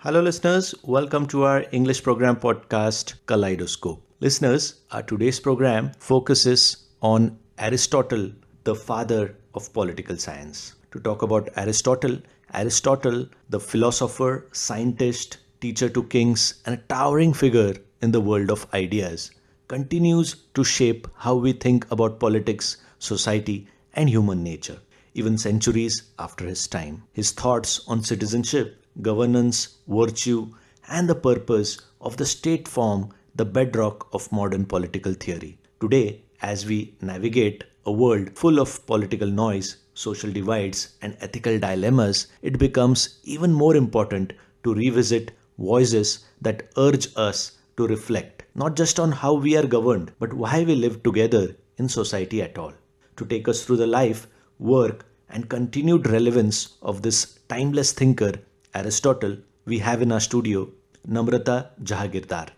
Hello, listeners. Welcome to our English program podcast, Kaleidoscope. Listeners, our today's program focuses on Aristotle, the father of political science. To talk about Aristotle, the philosopher, scientist, teacher to kings, and a towering figure in the world of ideas, continues to shape how we think about politics, society, and human nature, even centuries after his time. His thoughts on citizenship, governance, virtue, and the purpose of the state form the bedrock of modern political theory. Today, as we navigate a world full of political noise, social divides, and ethical dilemmas, it becomes even more important to revisit voices that urge us to reflect not just on how we are governed, but why we live together in society at all. To take us through the life, work, and continued relevance of this timeless thinker, Aristotle, we have in our studio Namrata Jahagirdar,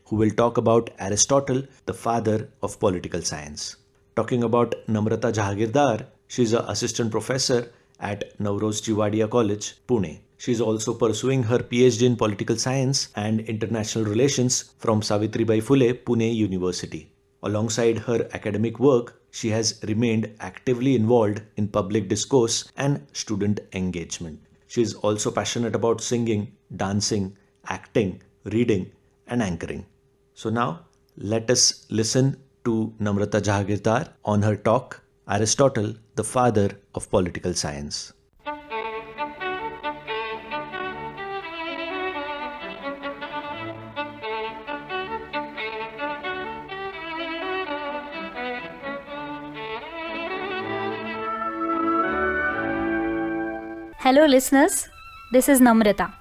who will talk about Aristotle, the father of political science. Talking about Namrata Jahagirdar, she is an assistant professor at Navroz Jivadia College, Pune. She is also pursuing her PhD in political science and international relations from Savitribai Phule, Pune University. Alongside her academic work, she has remained actively involved in public discourse and student engagement. She is also passionate about singing, dancing, acting, reading, and anchoring. So now, let us listen to Namrata Jahagirdar on her talk, Aristotle, the father of political science. Hello listeners, this is Namrata.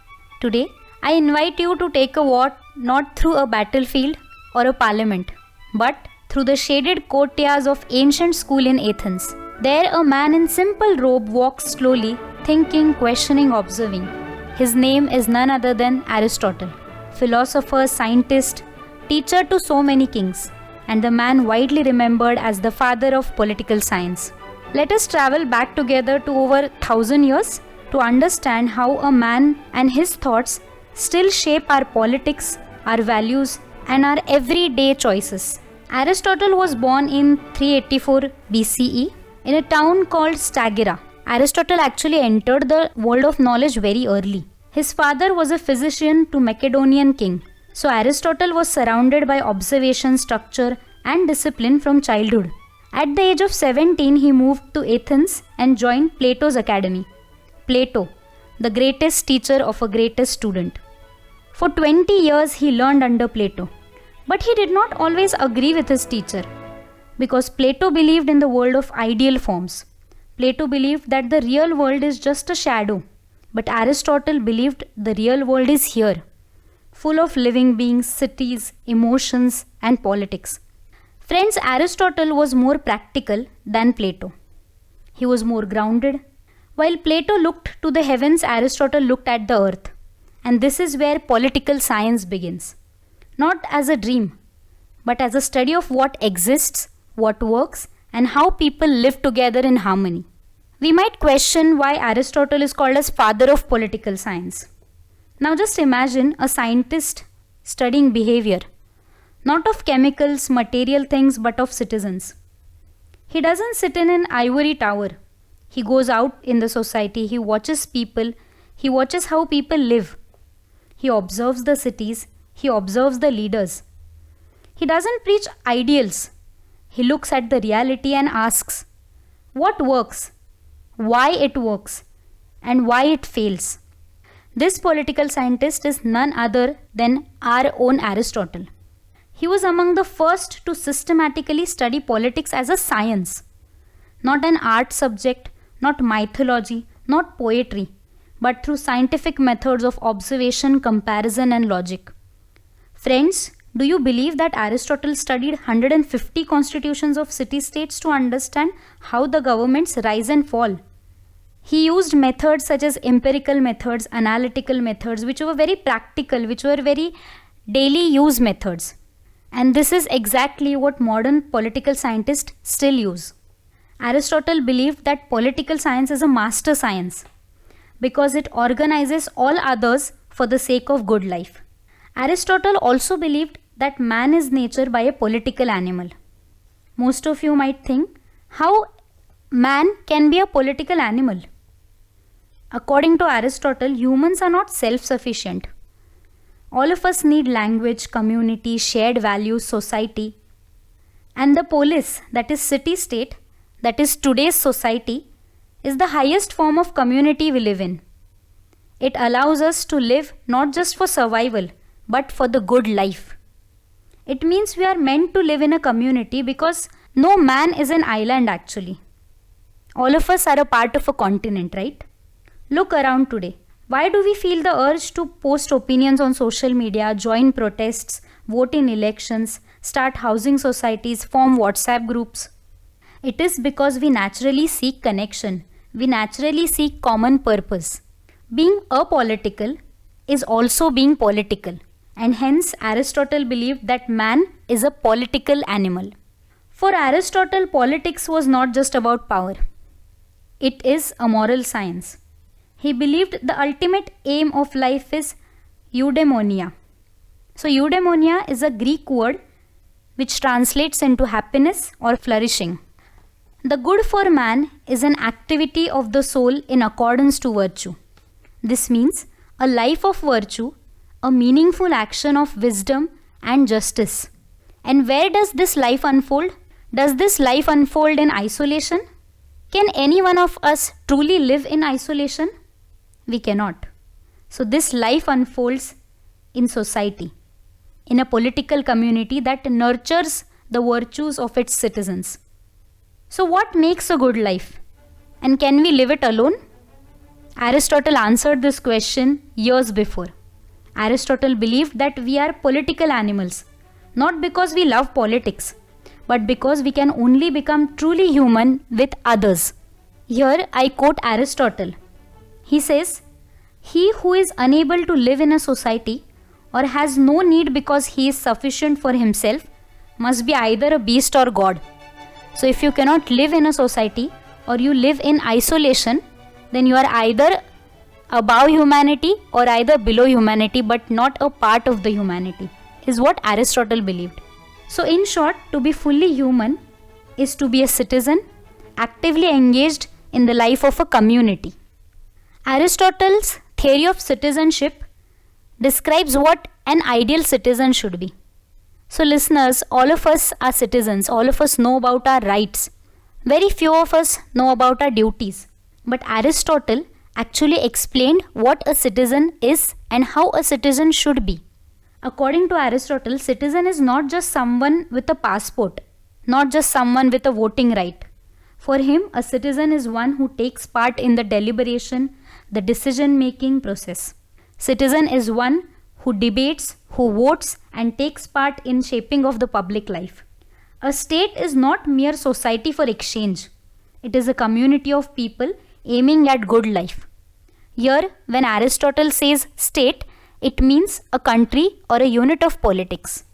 Today, I invite you to take a walk not through a battlefield or a parliament, but through the shaded courtyards of ancient school in Athens. There a man in simple robe walks slowly, thinking, questioning, observing. His name is none other than Aristotle, philosopher, scientist, teacher to so many kings, and the man widely remembered as the father of political science. Let us travel back together to over 1,000 years to understand how a man and his thoughts still shape our politics, our values, and our everyday choices. Aristotle was born in 384 BCE in a town called Stagira. Aristotle actually entered the world of knowledge very early. His father was a physician to Macedonian king. So Aristotle was surrounded by observation, structure, and discipline from childhood. At the age of 17, he moved to Athens and joined Plato's academy. Plato, the greatest teacher of a greatest student. For 20 years, he learned under Plato. But he did not always agree with his teacher, because Plato believed in the world of ideal forms. Plato believed that the real world is just a shadow, but Aristotle believed the real world is here, full of living beings, cities, emotions, and politics. Friends, Aristotle was more practical than Plato. He was more grounded. While Plato looked to the heavens, Aristotle looked at the earth. And this is where political science begins. Not as a dream, but as a study of what exists, what works, and how people live together in harmony. We might question why Aristotle is called as father of political science. Now just imagine a scientist studying behavior. Not of chemicals, material things, but of citizens. He doesn't sit in an ivory tower. He goes out in the society, he watches people, he watches how people live. He observes the cities, he observes the leaders. He doesn't preach ideals. He looks at the reality and asks, what works, why it works, and why it fails. This political scientist is none other than our own Aristotle. He was among the first to systematically study politics as a science, not an art subject, not mythology, not poetry, but through scientific methods of observation, comparison, and logic. Friends, do you believe that Aristotle studied 150 constitutions of city-states to understand how the governments rise and fall? He used methods such as empirical methods, analytical methods, which were very practical, which were very daily use methods. And this is exactly what modern political scientists still use. Aristotle believed that political science is a master science because it organizes all others for the sake of good life. Aristotle also believed that man is nature by a political animal. Most of you might think, how man can be a political animal? According to Aristotle, humans are not self-sufficient. All of us need language, community, shared values, society. And the polis, that is city-state, that is today's society, is the highest form of community we live in. It allows us to live not just for survival, but for the good life. It means we are meant to live in a community because no man is an island actually. All of us are a part of a continent, right? Look around today. Why do we feel the urge to post opinions on social media, join protests, vote in elections, start housing societies, form WhatsApp groups? It is because we naturally seek connection. We naturally seek common purpose. Being apolitical is also being political. And hence Aristotle believed that man is a political animal. For Aristotle, politics was not just about power. It is a moral science. He believed the ultimate aim of life is eudaimonia. So eudaimonia is a Greek word which translates into happiness or flourishing. The good for man is an activity of the soul in accordance to virtue. This means a life of virtue, a meaningful action of wisdom and justice. And where does this life unfold? Does this life unfold in isolation? Can any one of us truly live in isolation? We cannot. So this life unfolds in society, in a political community that nurtures the virtues of its citizens. So what makes a good life? And can we live it alone? Aristotle answered this question years before. Aristotle believed that we are political animals, not because we love politics, but because we can only become truly human with others. Here I quote Aristotle. He says, "He who is unable to live in a society or has no need because he is sufficient for himself must be either a beast or God." So if you cannot live in a society or you live in isolation, then you are either above humanity or either below humanity, but not a part of the humanity, is what Aristotle believed. So in short, to be fully human is to be a citizen, actively engaged in the life of a community. Aristotle's theory of citizenship describes what an ideal citizen should be. So listeners, all of us are citizens, all of us know about our rights. Very few of us know about our duties. But Aristotle actually explained what a citizen is and how a citizen should be. According to Aristotle, citizen is not just someone with a passport, not just someone with a voting right. For him, a citizen is one who takes part in the deliberation, the decision-making process. Citizen is one who debates, who votes, and takes part in shaping of the public life. A state is not mere society for exchange. It is a community of people aiming at good life. Here, when Aristotle says state, it means a country or a unit of politics.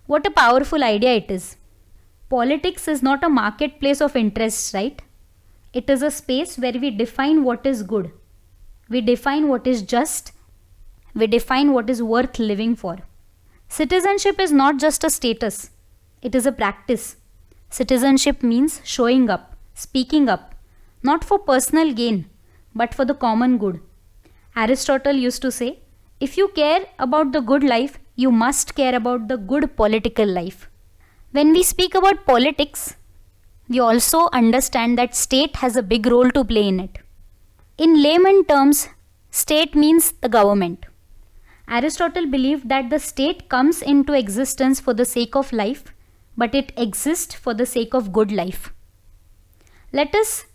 What a powerful idea it is. Politics is not a marketplace of interests, right? It is a space where we define what is good. We define what is just. We define what is worth living for. Citizenship is not just a status. It is a practice. Citizenship means showing up, speaking up, not for personal gain, but for the common good. Aristotle used to say, if you care about the good life, you must care about the good political life. When we speak about politics, we also understand that state has a big role to play in it. In layman terms, state means the government. Aristotle believed that the state comes into existence for the sake of life, but it exists for the sake of good life. Let us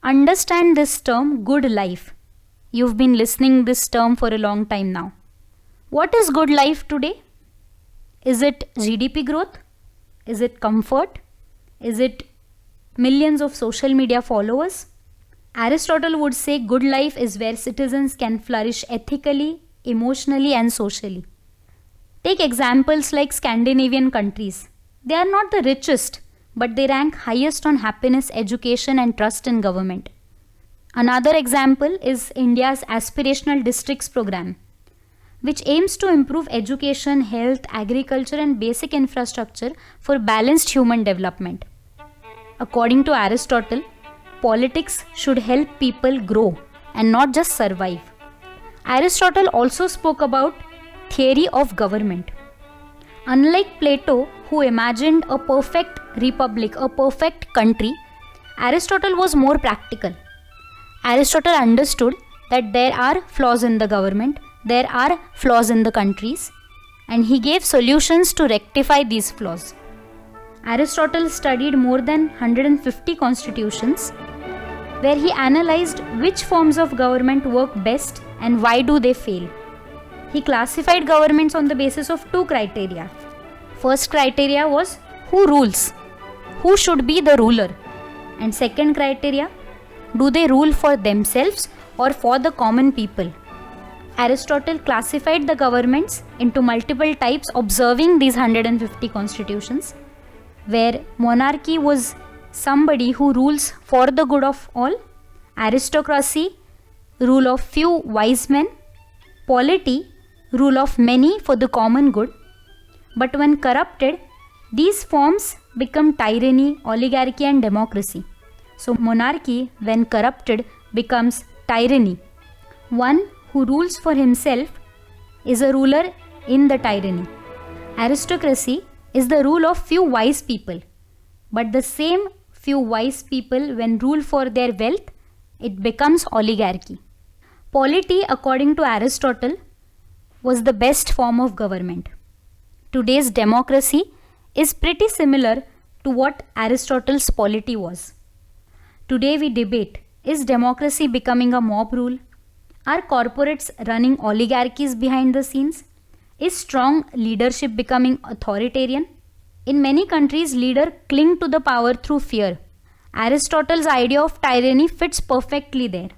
understand this term, good life. You've been listening this term for a long time now. What is good life today? Is it GDP growth? Is it comfort? Is it millions of social media followers? Aristotle would say good life is where citizens can flourish ethically, emotionally, and socially. Take examples like Scandinavian countries. They are not the richest, but they rank highest on happiness, education, and trust in government. Another example is India's aspirational districts program, which aims to improve education, health, agriculture, and basic infrastructure for balanced human development. According to Aristotle, politics should help people grow and not just survive. Aristotle also spoke about theory of government. Unlike Plato, who imagined a perfect republic, a perfect country, Aristotle was more practical. Aristotle understood that there are flaws in the government, there are flaws in the countries, and he gave solutions to rectify these flaws. Aristotle studied more than 150 constitutions, where he analyzed which forms of government work best and why do they fail. He classified governments on the basis of two criteria. First criteria was who rules, who should be the ruler, and second criteria, do they rule for themselves or for the common people. Aristotle classified the governments into multiple types, observing these 150 constitutions, where monarchy was somebody who rules for the good of all, aristocracy, rule of few wise men, polity, rule of many for the common good. But when corrupted, these forms become tyranny, oligarchy, and democracy. So monarchy, when corrupted, becomes tyranny. One who rules for himself is a ruler in the tyranny. Aristocracy is the rule of few wise people. But the same few wise people, when rule for their wealth, it becomes oligarchy. Polity, according to Aristotle, was the best form of government. Today's democracy is pretty similar to what Aristotle's polity was. Today we debate, is democracy becoming a mob rule? Are corporates running oligarchies behind the scenes? Is strong leadership becoming authoritarian? In many countries, leaders cling to the power through fear. Aristotle's idea of tyranny fits perfectly there.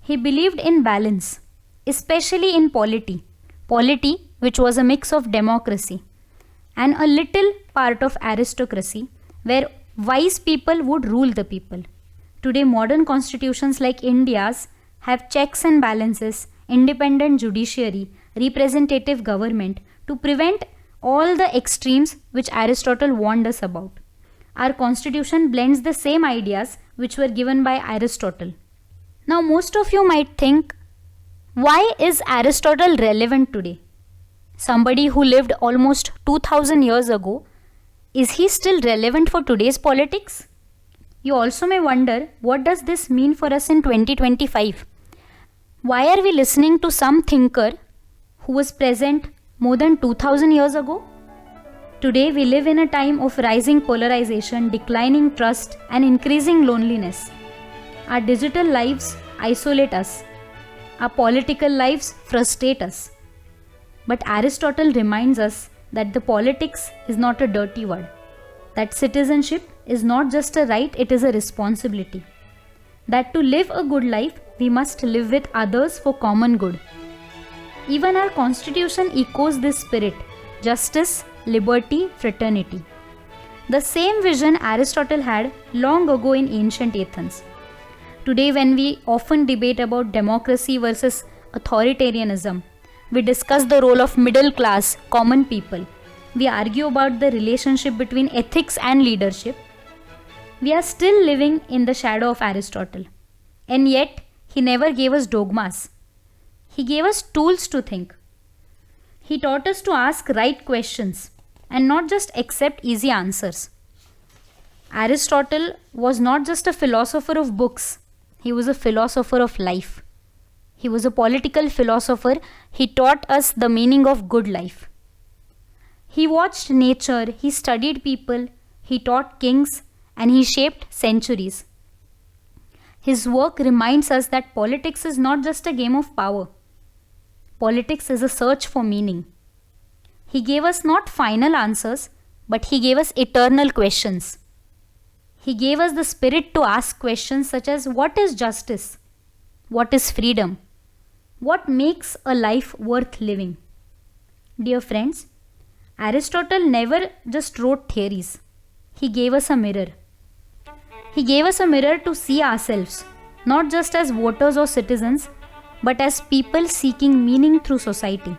He believed in balance, especially in polity. Polity, which was a mix of democracy and a little part of aristocracy, where wise people would rule the people. Today, modern constitutions like India's have checks and balances, independent judiciary, representative government to prevent all the extremes which Aristotle warned us about. Our constitution blends the same ideas which were given by Aristotle. Now, most of you might think, why is Aristotle relevant today? Somebody who lived almost 2000 years ago, is he still relevant for today's politics? You also may wonder, what does this mean for us in 2025? Why are we listening to some thinker who was present more than 2000 years ago? Today we live in a time of rising polarization, declining trust, and increasing loneliness. Our digital lives isolate us. Our political lives frustrate us. But Aristotle reminds us that the politics is not a dirty word. That citizenship is not just a right, it is a responsibility. That to live a good life, we must live with others for common good. Even our constitution echoes this spirit: justice, liberty, fraternity. The same vision Aristotle had long ago in ancient Athens. Today, when we often debate about democracy versus authoritarianism, we discuss the role of middle class, common people. We argue about the relationship between ethics and leadership. We are still living in the shadow of Aristotle. And yet, he never gave us dogmas. He gave us tools to think. He taught us to ask right questions and not just accept easy answers. Aristotle was not just a philosopher of books. He was a philosopher of life. He was a political philosopher. He taught us the meaning of good life. He watched nature, he studied people, he taught kings, and he shaped centuries. His work reminds us that politics is not just a game of power. Politics is a search for meaning. He gave us not final answers, but he gave us eternal questions. He gave us the spirit to ask questions such as, what is justice? What is freedom? What makes a life worth living? Dear friends, Aristotle never just wrote theories. He gave us a mirror. He gave us a mirror to see ourselves, not just as voters or citizens, but as people seeking meaning through society.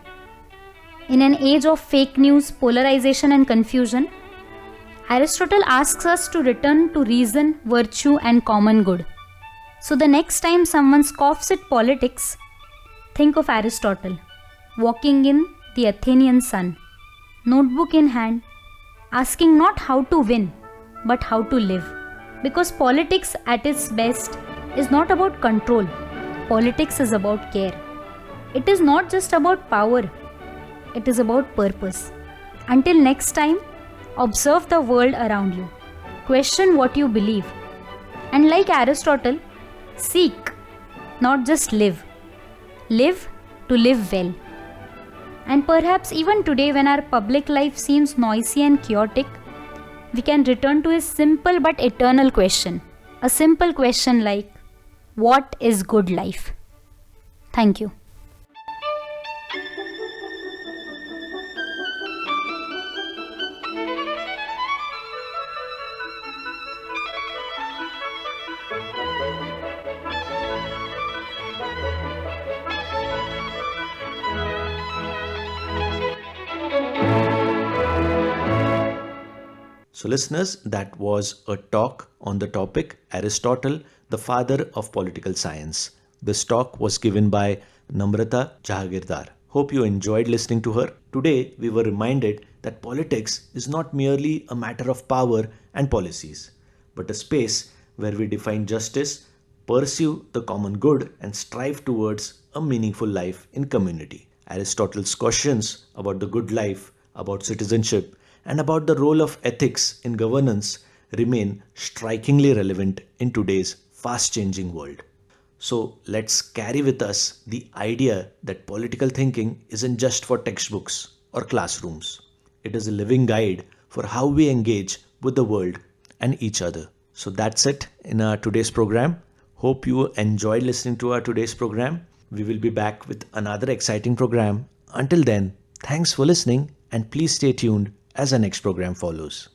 In an age of fake news, polarization, and confusion, Aristotle asks us to return to reason, virtue, and common good. So, the next time someone scoffs at politics, think of Aristotle walking in the Athenian sun, notebook in hand, asking not how to win, but how to live. Because politics at its best is not about control, politics is about care. It is not just about power, it is about purpose. Until next time, observe the world around you, question what you believe, and like Aristotle, seek, not just live. Live to live well. And perhaps even today, when our public life seems noisy and chaotic, we can return to a simple but eternal question. A simple question like, what is good life? Thank you. So, listeners, that was a talk on the topic Aristotle, the father of political science. This talk was given by Namrata Jahagirdar. Hope you enjoyed listening to her. Today, we were reminded that politics is not merely a matter of power and policies, but a space where we define justice, pursue the common good, and strive towards a meaningful life in community. Aristotle's questions about the good life, about citizenship, and about the role of ethics in governance remain strikingly relevant in today's fast changing world. So let's carry with us the idea that political thinking isn't just for textbooks or classrooms. It is a living guide for how we engage with the world and each other. So that's it in our today's program. Hope you enjoyed listening to our today's program. We will be back with another exciting program. Until then, thanks for listening and please stay tuned as our next program follows.